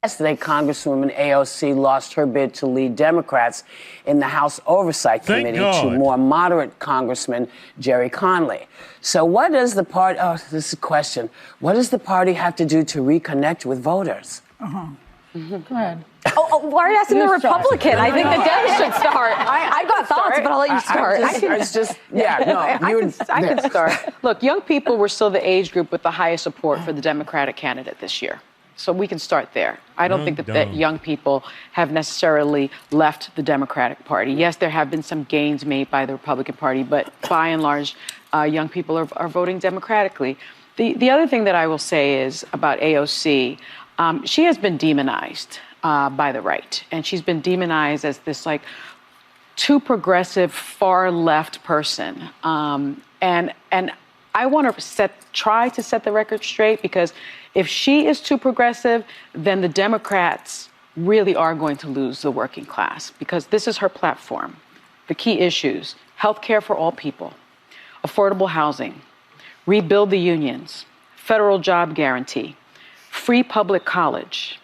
Yesterday, Congresswoman AOC lost her bid to lead Democrats in the House Oversight Committee to more moderate Congressman Jerry Conley. So what does the party, this is a question, what does the party have to do to reconnect with voters? Go ahead. Why are you asking the Republican? I think the Dems should start. I've got thoughts, but I'll let you start. I can start. Look, young people were still the age group with the highest support for the Democratic candidate this year. So we can start there. I don't think that young people have necessarily left the Democratic Party. Yes, there have been some gains made by the Republican Party, but by and large, young people are voting democratically. The other thing that I will say is about AOC, she has been demonized by the right. And she's been demonized as this like too progressive, far left person. And I want to try to set the record straight, because if she is too progressive, then the Democrats really are going to lose the working class, because this is her platform. The key issues: health care for all people, affordable housing, rebuild the unions, federal job guarantee, free public college,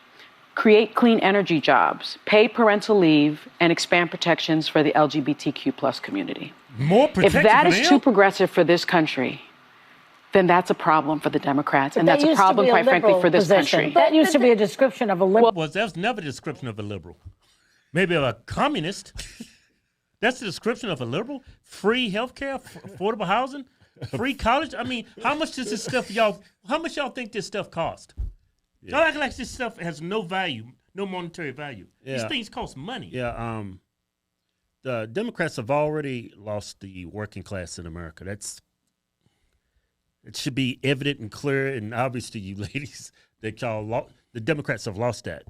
create clean energy jobs, pay parental leave, and expand protections for the LGBTQ plus community. More protection. If that is too progressive for this country, then that's a problem for the Democrats, and that's a problem, quite frankly, for this country. That used to be a description of a liberal. Well, that's never a description of a liberal. Maybe of a communist. That's the description of a liberal. Free health care, affordable housing, free college. I mean, how much does this stuff, how much y'all think this stuff cost? Y'all act like this stuff has no value, no monetary value. Yeah. These things cost money. Yeah, the Democrats have already lost the working class in America. It should be evident and clear and obvious to you ladies that the Democrats have lost that.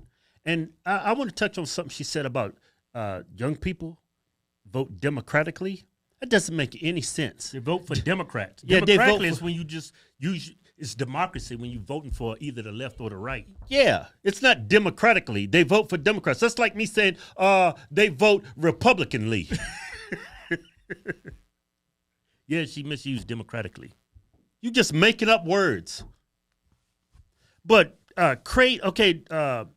And I want to touch on something she said about young people vote democratically. That doesn't make any sense. They vote for Democrats. Yeah, democratically is when you just use. It's democracy when you're voting for either the left or the right. Yeah, it's not democratically. They vote for Democrats. That's like me saying they vote Republicanly. Yeah, she misused democratically. You just making up words. But AOC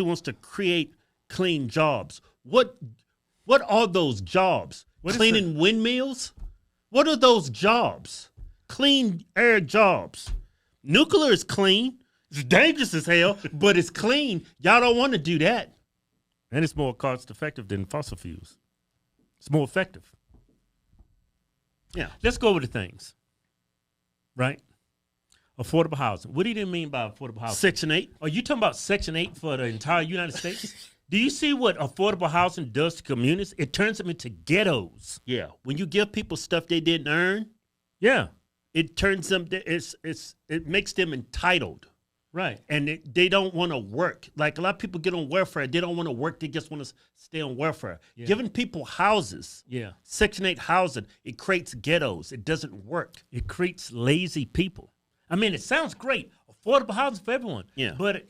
wants to create clean jobs. What are those jobs? Cleaning windmills? What are those jobs? Clean air jobs. Nuclear is clean. It's dangerous as hell, but it's clean. Y'all don't want to do that. And it's more cost effective than fossil fuels. It's more effective. Yeah. Let's go over the things. Right? Affordable housing. What do you mean by affordable housing? Section 8. Are you talking about Section 8 for the entire United States? Do you see what affordable housing does to communities? It turns them into ghettos. Yeah. When you give people stuff they didn't earn, yeah, it turns them. It makes them entitled. Right. And they don't want to work. Like a lot of people get on welfare. They don't want to work. They just want to stay on welfare. Yeah. Giving people houses, Section 8 housing, it creates ghettos. It doesn't work. It creates lazy people. I mean, it sounds great. Affordable housing for everyone. Yeah. But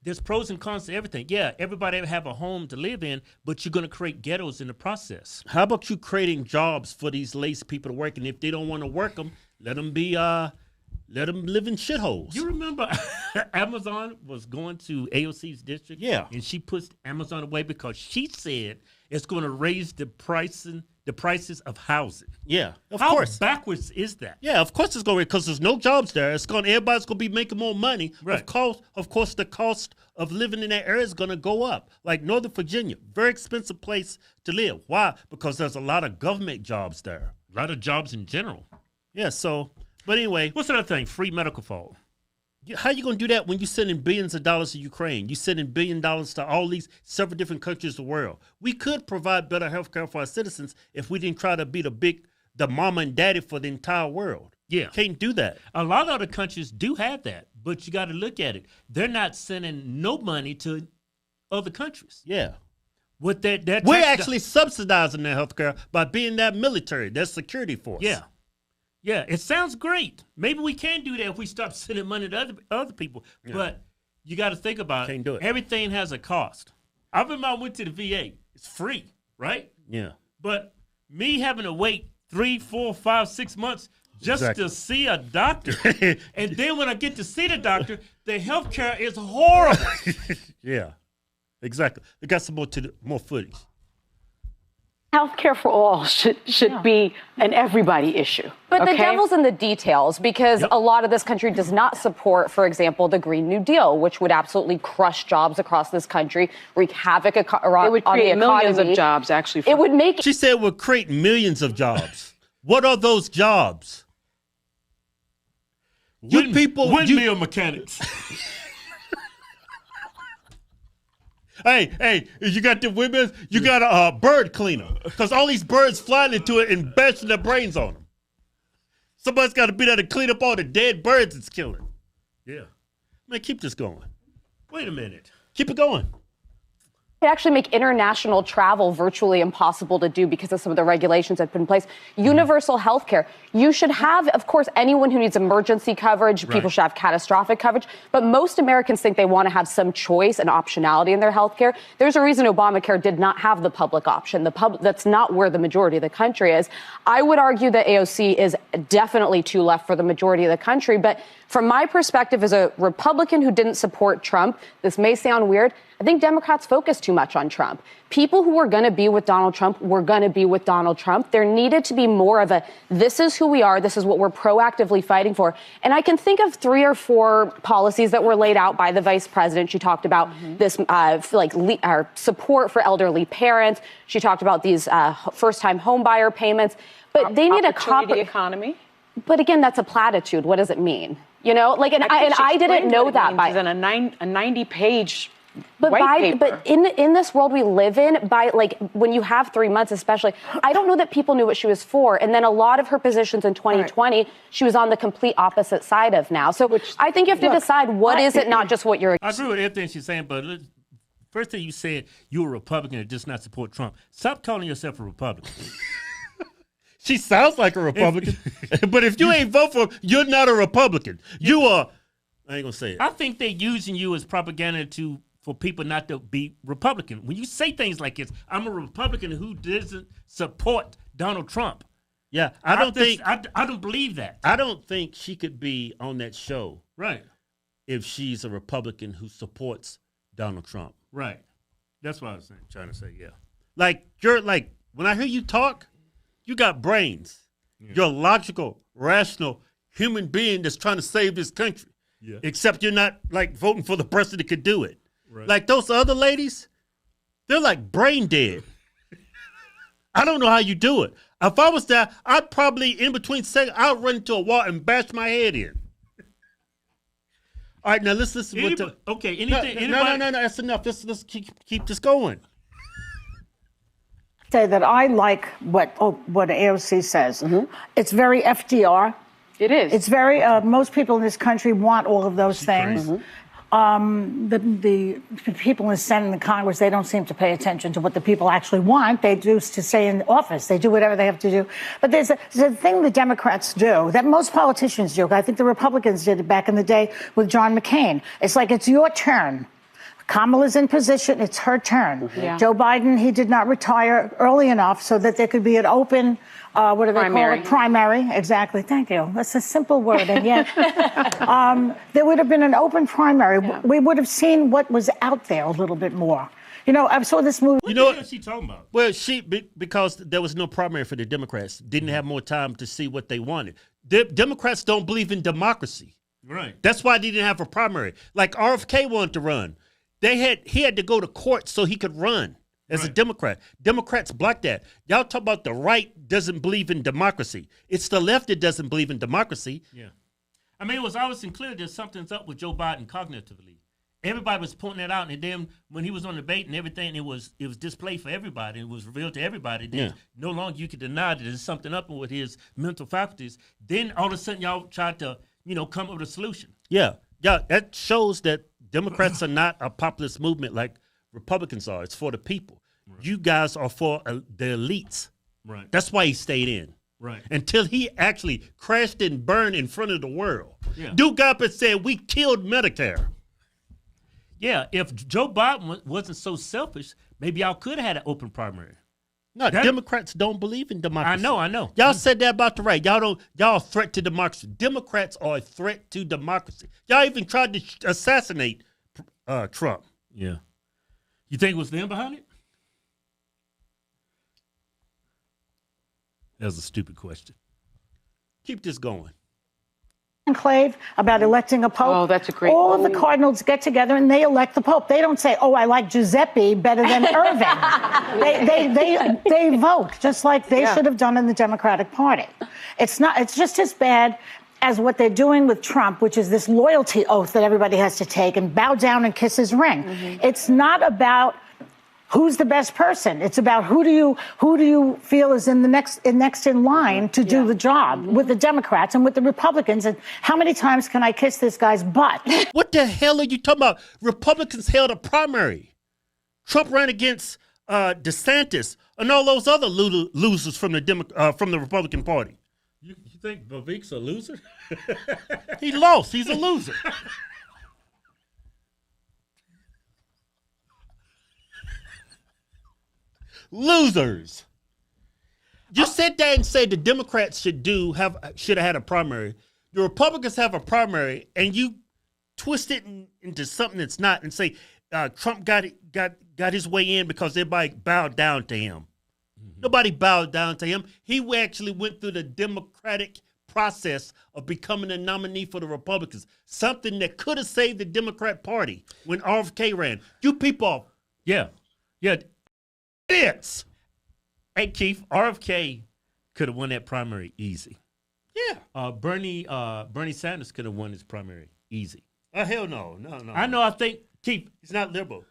there's pros and cons to everything. Yeah, everybody have a home to live in, but you're going to create ghettos in the process. How about you creating jobs for these lazy people to work? And if they don't want to work them, let them live in shitholes. You remember Amazon was going to AOC's district? Yeah. And she pushed Amazon away because she said it's going to raise the prices of housing. Yeah, of How course. backwards is that? Yeah, of course it's going to, because there's no jobs there. Everybody's going to be making more money. Right. Of course, the cost of living in that area is going to go up. Like Northern Virginia, very expensive place to live. Why? Because there's a lot of government jobs there. A lot of jobs in general. Yeah, but anyway. What's the other thing? Free medical for all. How you going to do that when you're sending billions of dollars to Ukraine? You're sending $1 billion to all these several different countries of the world. We could provide better health care for our citizens if we didn't try to be the mama and daddy for the entire world. Yeah. Can't do that. A lot of other countries do have that, but you got to look at it. They're not sending no money to other countries. Yeah. With that We're actually subsidizing their health care by being that military, that security force. Yeah. Yeah, it sounds great. Maybe we can do that if we stop sending money to other people. Yeah. But you got to think about Can't do it. Everything has a cost. I remember I went to the VA. It's free, right? Yeah. But me having to wait 3, 4, 5, 6 months just to see a doctor. And then when I get to see the doctor, the health care is horrible. Yeah, exactly. They got some more footage. Healthcare for all should be an everybody issue. But the devil's in the details, because a lot of this country does not support, for example, the Green New Deal, which would absolutely crush jobs across this country, wreak havoc on the economy. It would create millions of jobs, actually. It would make... She said it would create millions of jobs. What are those jobs? Windmill mechanics. Hey, you got the windmills, you got a bird cleaner. Because all these birds flying into it and bashing their brains on them. Somebody's got to be there to clean up all the dead birds it's killing. Yeah. Man, keep this going. Wait a minute. Keep it going. It actually make international travel virtually impossible to do because of some of the regulations that have been in place. Universal health care. You should have, of course, anyone who needs emergency coverage, people should have catastrophic coverage, but most Americans think they want to have some choice and optionality in their health care. There's a reason Obamacare did not have the public option. That's not where the majority of the country is. I would argue that AOC is definitely too left for the majority of the country, but from my perspective as a Republican who didn't support Trump, this may sound weird, I think Democrats focus too much on Trump. People who were going to be with Donald Trump were going to be with Donald Trump. There needed to be more of a, this is who we are, this is what we're proactively fighting for. And I can think of 3 or 4 policies that were laid out by the vice president. She talked about this support for elderly parents. She talked about these first-time home buyer payments. But they need a opportunity economy. But again, that's a platitude. What does it mean? You know, like, I didn't know that by a 90-page But in this world we live in, when you have 3 months especially, I don't know that people knew what she was for. And then a lot of her positions in 2020, she was on the complete opposite side of now. So I think you have to decide what is it, not just what you're. I agree with everything she's saying, but first thing you said, you're a Republican and just not support Trump. Stop calling yourself a Republican. She sounds like a Republican, but if you ain't vote for him, you're not a Republican. You are. I ain't gonna say it. I think they're using you as propaganda for people not to be Republican. When you say things like this, I'm a Republican who doesn't support Donald Trump. Yeah, I don't believe that. I don't think she could be on that show, right? If she's a Republican who supports Donald Trump, right? That's what I was trying to say. Yeah, you're when I hear you talk, you got brains. Yeah. You're a logical, rational human being that's trying to save this country. Yeah. Except you're not voting for the person that could do it. Right. Like those other ladies, they're like brain dead. I don't know how you do it. If I was there, I'd probably, in between seconds, I'd run into a wall and bash my head in. All right, now let's listen. Anything? No, that's enough. Let's keep this going. Say that I like what AOC says. Mm-hmm. It's very FDR. It is. It's very, most people in this country want all of those things. Mm-hmm. The people in the Senate and the Congress, they don't seem to pay attention to what the people actually want. They do to stay in office. They do whatever they have to do. But there's a thing the Democrats do that most politicians do. I think the Republicans did it back in the day with John McCain. It's like, it's your turn. Kamala's in position. It's her turn. Mm-hmm. Yeah. Joe Biden, he did not retire early enough so that there could be an open, what do they call it? Primary. Exactly. Thank you. That's a simple word. And yet, there would have been an open primary. Yeah. We would have seen what was out there a little bit more. You know, I saw this movie. What is she talking about? Well, because there was no primary for the Democrats, didn't have more time to see what they wanted. Democrats don't believe in democracy. Right. That's why they didn't have a primary. Like RFK wanted to run. He had to go to court so he could run as a Democrat. Democrats block that. Y'all talk about the right doesn't believe in democracy. It's the left that doesn't believe in democracy. Yeah. I mean, it was always clear that something's up with Joe Biden cognitively. Everybody was pointing that out, and then when he was on debate and everything, it was displayed for everybody. It was revealed to everybody that no longer you could deny that there's something up with his mental faculties. Then all of a sudden, y'all tried to come up with a solution. Yeah, that shows that Democrats are not a populist movement like Republicans are. It's for the people. Right. You guys are for the elites. Right. That's why he stayed in. Right. Until he actually crashed and burned in front of the world. Yeah. Duke got up and said, we killed Medicare. Yeah, if Joe Biden wasn't so selfish, maybe y'all could have had an open primary. No, Democrats don't believe in democracy. I know. Y'all said that about the right. Y'all a threat to democracy. Democrats are a threat to democracy. Y'all even tried to assassinate Trump. Yeah. You think it was them behind it? That was a stupid question. Keep this going. Enclave about electing a pope. Oh, that's a great. All of the cardinals get together and they elect the pope. They don't say, "Oh, I like Giuseppe better than Irving." they vote just like they should have done in the Democratic Party. It's just as bad as what they're doing with Trump, which is this loyalty oath that everybody has to take and bow down and kiss his ring. Mm-hmm. It's not about who's the best person. It's about who do you feel is in the next in line to do the job with the Democrats and with the Republicans. And how many times can I kiss this guy's butt? What the hell are you talking about? Republicans held a primary. Trump ran against DeSantis and all those other losers from the Republican Party. You think Vivek's a loser? He lost. He's a loser. Losers. You sit there and say the Democrats should have had a primary. The Republicans have a primary, and you twist it into something that's not, and say Trump got his way in because everybody bowed down to him. Mm-hmm. Nobody bowed down to him. He actually went through the Democratic process of becoming a nominee for the Republicans, something that could have saved the Democrat Party when RFK ran. You people, yeah. Idiots. Hey, Keith, RFK could have won that primary easy. Yeah. Bernie Sanders could have won his primary easy. Hell no. I think, Keith, he's not liberal.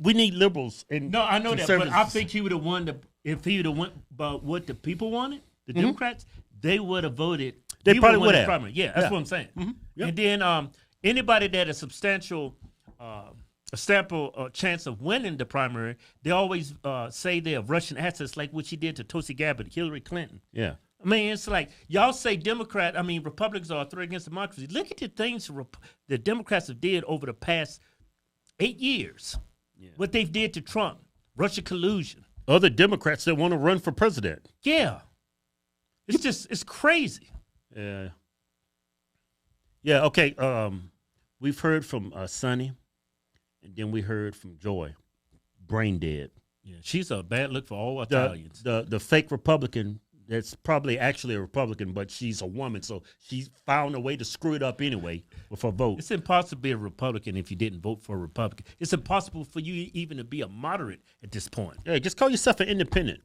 We need liberals. And no, I know that, but I think he would have won if he would have went by what the people wanted, the Democrats, they would have voted. They probably would have. Primary. Yeah, that's what I'm saying. Mm-hmm. Yep. And then anybody that had a substantial chance of winning the primary, they always say they have Russian assets, like what she did to Tulsi Gabbard, Hillary Clinton. Yeah. I mean, it's like y'all say Republicans are a threat against democracy. Look at the things the Democrats have did over the past 8 years. Yeah. What they've did to Trump, Russia collusion. Other Democrats that want to run for president. Yeah. It's crazy. Yeah. Yeah, okay. We've heard from Sonny, and then we heard from Joy. Brain dead. Yeah, she's a bad look for all Italians. The fake Republican that's probably actually a Republican, but she's a woman, so she's found a way to screw it up anyway with her vote. It's impossible to be a Republican if you didn't vote for a Republican. It's impossible for you even to be a moderate at this point. Yeah, just call yourself an independent.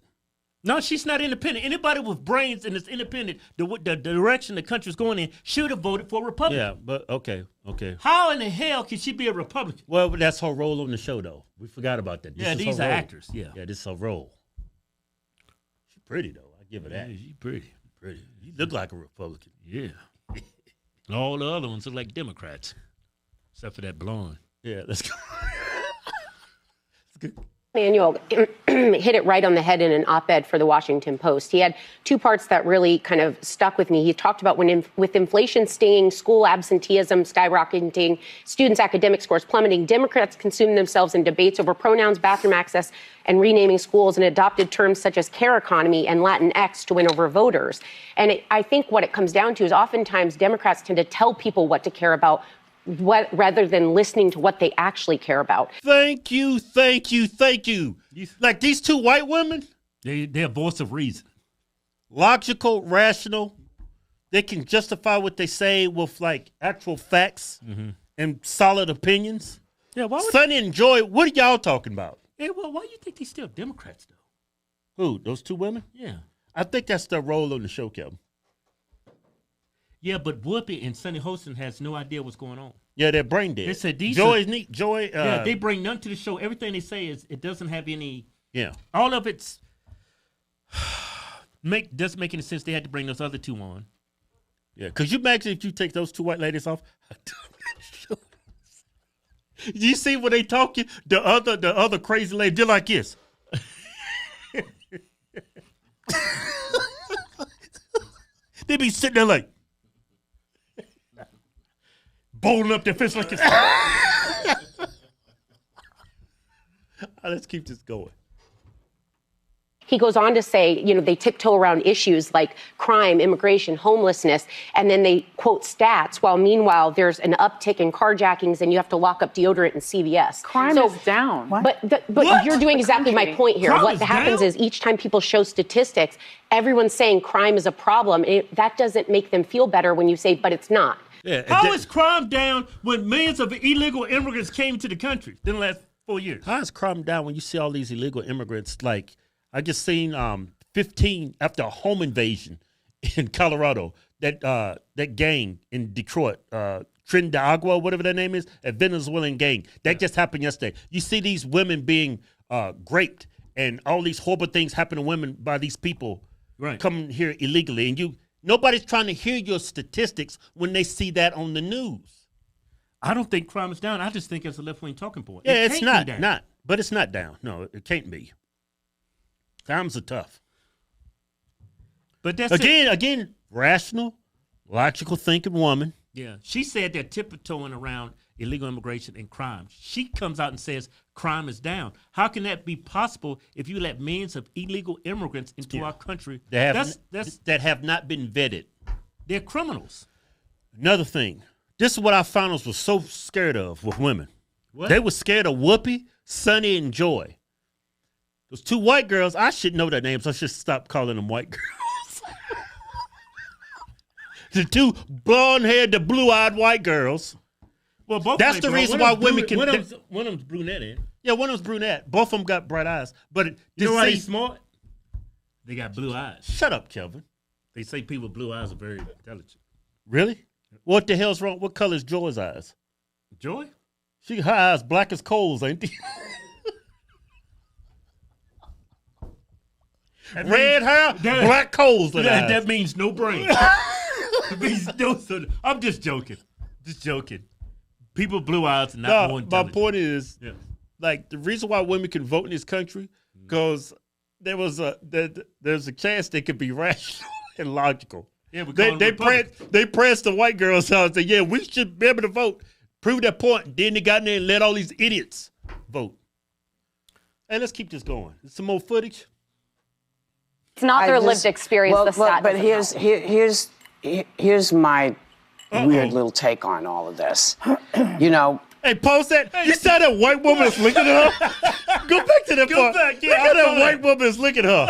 No, she's not independent. Anybody with brains and is independent, the direction the country's going in, should have voted for a Republican. Yeah, but okay. How in the hell can she be a Republican? Well, that's her role on the show, though. We forgot about that. These are actors. Yeah, this is her role. She's pretty, though. I give her that. Yeah, she's pretty. You look like a Republican. Yeah. All the other ones look like Democrats, except for that blonde. Yeah, let's go. It's good. Manuel hit it right on the head in an op-ed for the Washington Post. He had two parts that really kind of stuck with me. He talked about with inflation stinging, school absenteeism skyrocketing, students' academic scores plummeting, Democrats consume themselves in debates over pronouns, bathroom access, and renaming schools, and adopted terms such as care economy and Latinx to win over voters. And I think what it comes down to is oftentimes Democrats tend to tell people what to care about rather than listening to what they actually care about. Thank you. Like these two white women? They're a voice of reason. Logical, rational. They can justify what they say with like actual facts and solid opinions. Yeah, Sonny and Joy, what are y'all talking about? Yeah, well, why do you think they're still Democrats, though? Who, those two women? Yeah. I think that's their role on the show, Kevin. Yeah, but Whoopi and Sonny Holston has no idea what's going on. Yeah, they're brain dead. They said these Joy. They bring none to the show. Everything they say it doesn't have any. Yeah. All of it's doesn't make any sense. They had to bring those other two on. Yeah, because you imagine if you take those two white ladies off. You see when they talking, the other crazy lady, they're like this. They be sitting there like. Bowling up their fist like this. He He goes on to say, they tiptoe around issues like crime, immigration, homelessness, and then they quote stats, while meanwhile there's an uptick in carjackings and you have to lock up deodorant in CVS. Crime is down. But you're doing exactly my point here. Crime What is happens down? is each time people show statistics, everyone's saying crime is a problem. That doesn't make them feel better when you say, but it's not. Yeah, How is crime down when millions of illegal immigrants came to the country in the last 4 years? How is crime down when you see all these illegal immigrants? Like, I just seen 15 after a home invasion in Colorado. That gang in Detroit, Trinidad, whatever their name is, a Venezuelan gang. That just happened yesterday. You see these women being raped and all these horrible things happen to women by these people coming here illegally. And nobody's trying to hear your statistics when they see that on the news. I don't think crime is down. I just think it's a left-wing talking point. Yeah, it's can't be down. not. But it's not down. No, it can't be. Times are tough. But that's Again, rational, logical thinking woman. Yeah, she said they're tiptoeing around illegal immigration and crime. She comes out and says crime is down. How can that be possible if you let millions of illegal immigrants into our country? That have not been vetted. They're criminals. Another thing, this is what our finals were so scared of with women. What? They were scared of Whoopi, Sunny, and Joy. Those two white girls, I should know their names. I should stop calling them white girls. The two blonde-haired, the blue-eyed white girls. Well, both That's the reason why women can. One of them's brunette, ain't it? Yeah, one of them's brunette. Both of them got bright eyes. But You know why they smart? They got blue eyes. Shut up, Kelvin. They say people with blue eyes are very intelligent. Really? What the hell's wrong? What color is Joy's eyes? Joy? Her eyes black as coals, ain't they? Red hair, black coals. That means no brain. It means no. I'm just joking. People with blue eyes are not more intelligent. My point is, like, the reason why women can vote in this country, because there's a chance they could be rational and logical. Yeah, they pressed the white girls out and said, yeah, we should be able to vote. Prove that point. Then they got in there and let all these idiots vote. Hey, let's keep this going. Some more footage. It's not their lived experience. But here's my weird little take on all of this. Hey, post that. You saw that white woman is looking at her? Go back to that part. Back. Yeah, Look at that white woman is looking at her.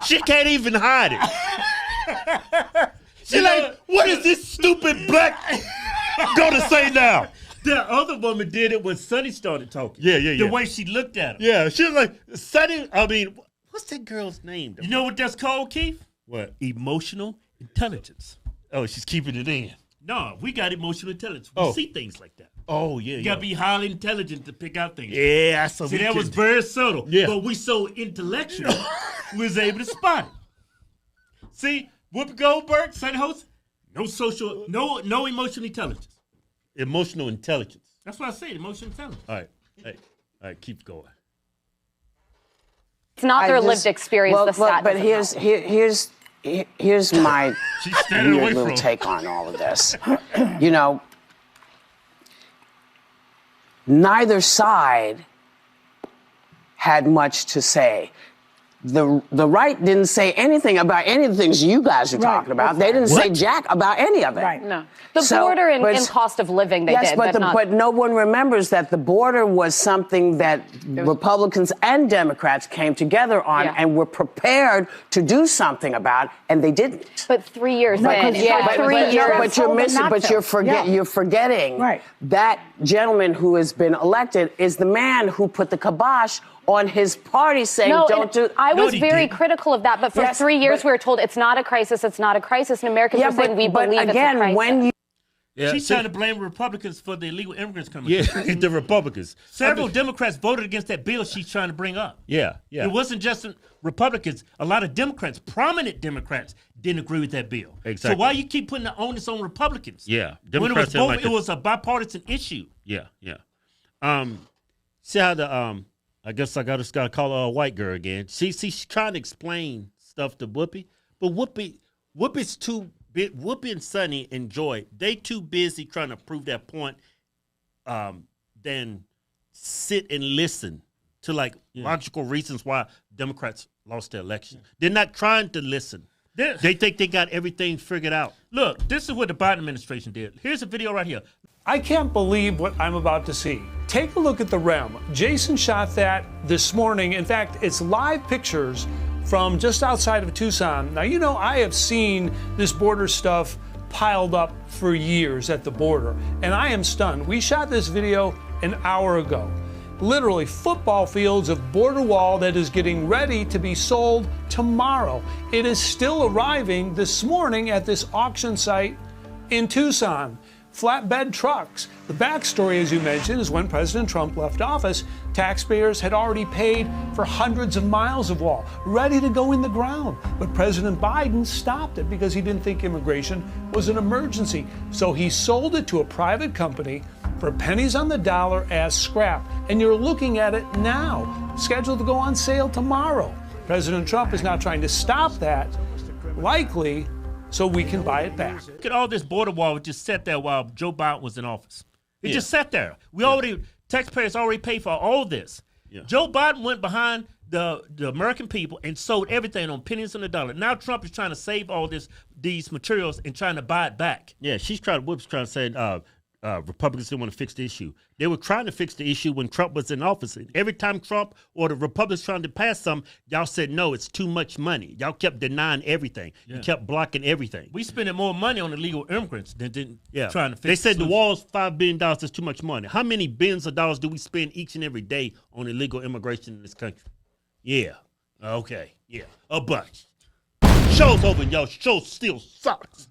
She can't even hide it. She like, what is this stupid black gonna say now? The other woman did it when Sonny started talking. Yeah. The way she looked at him. Yeah, she was like, Sonny, what's that girl's name? You know what that's called, Keith? What? Emotional intelligence. Oh, she's keeping it in. No, we got emotional intelligence. We see things like that. Oh, yeah, You got to be highly intelligent to pick out things. Yeah, See, that was very subtle. Yeah. But we so intellectual, we was able to spot it. See, Whoopi Goldberg, Sunny host, no emotional intelligence. Emotional intelligence. That's what I said, emotional intelligence. All right. Hey, all right, keep going. It's not their lived experience. But here's my She's standing away weird from little him. take on all of this. Neither side had much to say. The right didn't say anything about any of the things you guys are talking about. They didn't say jack about any of it. Right. No. The border and cost of living, they did. But no one remembers that the border was something that Republicans and Democrats came together on and were prepared to do something about, and they didn't. But 3 years in, But you're forgetting that gentleman who has been elected is the man who put the kibosh on his party saying, I was very critical of that, but for 3 years we were told it's not a crisis, and Americans were saying we believe it's a crisis. She's trying to blame Republicans for the illegal immigrants coming. Yeah, the Republicans. Several Democrats voted against that bill she's trying to bring up. Yeah. It wasn't just Republicans. A lot of Democrats, prominent Democrats, didn't agree with that bill. Exactly. So why you keep putting the onus on Republicans? Yeah. When it was a bipartisan issue. Yeah. See how the I guess I just gotta call her a white girl again. She's trying to explain stuff to Whoopi, but Whoopi's too big. Whoopi and Sunny and Joy, they too busy trying to prove that point, than sit and listen to like logical reasons why Democrats lost the election. They're not trying to listen. They think they got everything figured out. Look, this is what the Biden administration did. Here's a video right here. I can't believe what I'm about to see. Take a look at the REM. Jason shot that this morning. In fact, it's live pictures from just outside of Tucson. Now, you know, I have seen this border stuff piled up for years at the border, and I am stunned. We shot this video an hour ago. Literally football fields of border wall that is getting ready to be sold tomorrow. It is still arriving this morning at this auction site in Tucson. Flatbed trucks. The backstory, as you mentioned, is when President Trump left office, taxpayers had already paid for hundreds of miles of wall, ready to go in the ground. But President Biden stopped it because he didn't think immigration was an emergency. So he sold it to a private company for pennies on the dollar as scrap. And you're looking at it now, scheduled to go on sale tomorrow. President Trump is now trying to stop that, likely so we can buy it back. Look at all this border wall just sat there while Joe Biden was in office. It just sat there. Taxpayers already paid for all this. Yeah. Joe Biden went behind the American people and sold everything on pennies on the dollar. Now Trump is trying to save all these materials and trying to buy it back. Yeah, Whoopi's trying to say Republicans didn't want to fix the issue. They were trying to fix the issue when Trump was in office. And every time Trump or the Republicans trying to pass something, y'all said, no, it's too much money. Y'all kept denying everything. You kept blocking everything. We spending more money on illegal immigrants than trying to fix They said the wall's $5 billion is too much money. How many billions of dollars do we spend each and every day on illegal immigration in this country? Yeah. Okay. Yeah. A bunch. Show's over, y'all. Show still sucks.